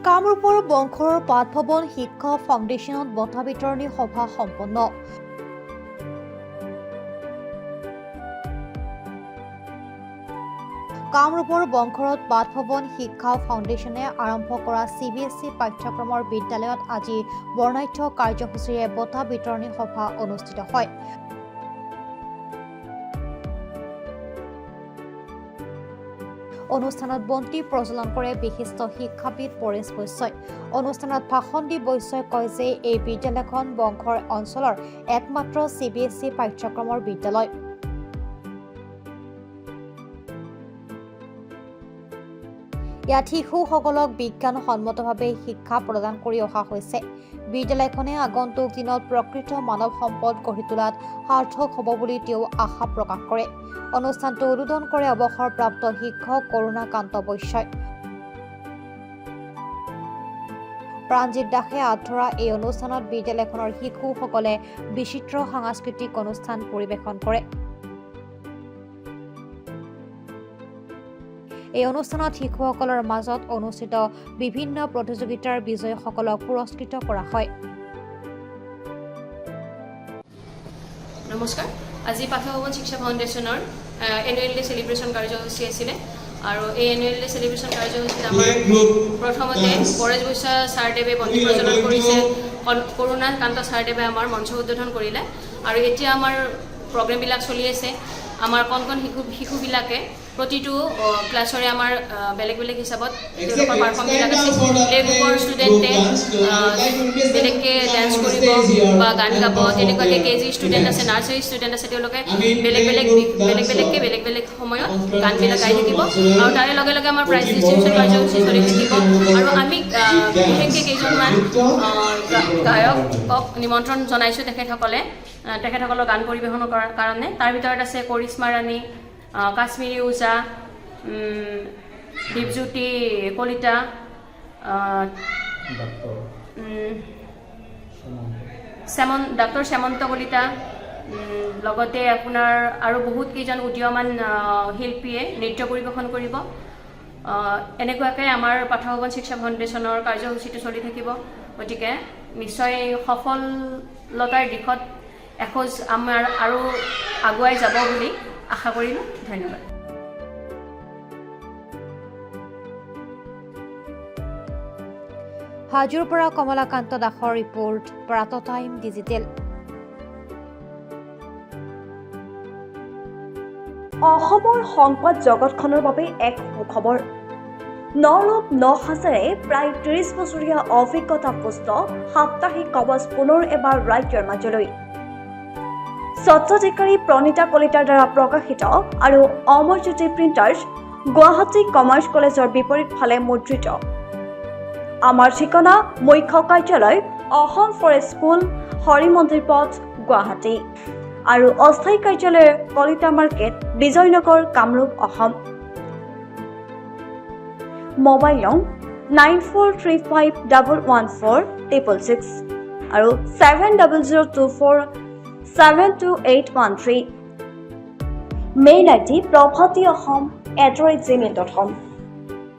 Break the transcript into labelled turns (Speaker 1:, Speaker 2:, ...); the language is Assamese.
Speaker 1: কামৰূপৰ বংশৰৰ পাঠভৱন শিক্ষা ফাউণ্ডেশ্যনত বঁটা বিতৰণী সভা সম্পন্ন। কামৰূপৰ বংশৰত পাঠভৱন শিক্ষা ফাউণ্ডেশ্যনে আৰম্ভ কৰা CBSE পাঠ্যক্ৰমৰ বিদ্যালয়ত আজি বৰ্ণাঢ্য কাৰ্যসূচীৰে বঁটা বিতৰণী সভা অনুষ্ঠিত হয়। অনুষ্ঠানত বন্তি প্ৰজ্বলন কৰে বিশিষ্ট শিক্ষাবিদ পৰেশ বৈশ্যই। অনুষ্ঠানত ভাষণ দি বৈশ্যই কয় যে এই বিদ্যালয়খন বংশৰ অঞ্চলৰ একমাত্ৰ CBSE পাঠ্যক্ৰমৰ বিদ্যালয়। ইয়াত শিশুসকলক বিজ্ঞানসন্মতভাৱে শিক্ষা প্ৰদান কৰি অহা হৈছে। বিদ্যালয়খনে আগন্তুক দিনত প্ৰকৃত মানৱ সম্পদ গঢ়ি তোলাত সাৰ্থক হ'ব বুলি তেওঁ আশা প্ৰকাশ কৰে। অনুষ্ঠানটো উদ্বোধন কৰে অৱসৰপ্ৰাপ্ত শিক্ষক কৰুণাকান্ত বৈশ্যই। প্ৰাণজিৎ দাসে আঁত ধৰা এই অনুষ্ঠানত বিদ্যালয়খনৰ শিশুসকলে বিচিত্ৰ সাংস্কৃতিক অনুষ্ঠান পৰিৱেশন কৰে। এই অনুষ্ঠানত শিশুসকলৰ মাজত অনুষ্ঠিত বিভিন্ন প্ৰতিযোগিতাৰ বিজয়ীসকলক পুৰস্কৃত কৰা হয়।
Speaker 2: নমস্কাৰ, আজি পাঠভৱন শিক্ষা ফাউণ্ডেশ্যনৰ এনুৱেল ডে চেলিব্ৰেশ্যন কাৰ্যসূচী আছিলে আৰু এই এনুৱেল ডে চেলিব্ৰেশ্যন কাৰ্যসূচীত আমাৰ প্ৰথমতে পৰেশ বৈশ্য ছাৰদেৱে বন্তি প্ৰজ্বলন কৰিছে, কৰুণাকান্ত ছাৰদেৱে আমাৰ মঞ্চ উদ্বোধন কৰিলে আৰু এতিয়া আমাৰ প্ৰগ্ৰেমবিলাক চলি আছে। আমাৰ কণ কণ শিশুবিলাকে প্ৰতিটো ক্লাছৰে আমাৰ বেলেগ বেলেগ হিচাপত তেওঁলোকৰ পাৰফৰ্মবিলাক আছে। প্লে গ্ৰুপৰ ষ্টুডেণ্টে বেলেগকৈ ডান্স কৰিব বা গান গাব, তেনেকুৱাকৈ KG ষ্টুডেণ্ট আছে, নাৰ্চাৰী ষ্টুডেণ্ট আছে, তেওঁলোকে বেলেগ বেলেগ সময়ত গানবিলাক গাই থাকিব আৰু তাৰে লগে লগে আমাৰ প্ৰাইজ ডিষ্ট্ৰিবিউশ্যন কাৰ্যসূচী চলি থাকিব আৰু আমি বিশেষকৈ কেইজনমান গায়কক নিমন্ত্ৰণ জনাইছোঁ তেখেতসকলৰ গান পৰিৱেশন কৰাৰ কাৰণে। তাৰ ভিতৰত আছে কৰিশ্মা ৰাণী, কাশ্মীৰী ওজা, দীপজ্যোতি কলিতা, ডক্টৰ শ্যামন্ত কলিতা, লগতে আপোনাৰ আৰু বহুত কেইজন উদীয়মান শিল্পীয়ে নৃত্য পৰিৱেশন কৰিব। এনেকুৱাকৈ আমাৰ পাঠভৱন শিক্ষা ফাউণ্ডেশ্যনৰ কাৰ্যসূচীটো চলি থাকিব। গতিকে নিশ্চয় সফলতাৰ দিশত এখোজ আমাৰ আৰু আগুৱাই যাব বুলি আশা কৰিলোঁ। ধন্যবাদ।
Speaker 1: হাজোৰ পৰা কমলাকান্ত দাসৰ ৰিপৰ্ট, প্ৰাত টাইম ডিজিটেল।
Speaker 3: অসমৰ সংবাদ জগতখনৰ বাবে এক সুখবৰ। নৰূপ নসাজেৰে প্ৰায় 30 বছৰীয়া অভিজ্ঞতাপুষ্ট সাপ্তাহিক কবচ পুনৰ এবাৰ ৰাজ্যৰ মাজলৈ। স্বচ্ছাধিকাৰী প্ৰণীতা কলিতাৰ দ্বাৰা প্ৰকাশিত আৰু অমৰজ্যোতি প্ৰিণ্টাৰ্ছ, গুৱাহাটী কমাৰ্চ কলেজৰ বিপৰীত ফালে মুদ্ৰিত। আমাৰ ঠিকনা মুখ্য কাৰ্যালয় অসম ফৰেষ্ট স্কুল, হৰিমন্দিৰ পথ, গুৱাহাটী আৰু অস্থায়ী কাৰ্যালয় কলিতা মাৰ্কেট, বিজয়নগৰ, কামৰূপ, অসম। মোবাইল নং 9435114666 আৰু 7002472813। Mail ID probhatiahom@gmail.com।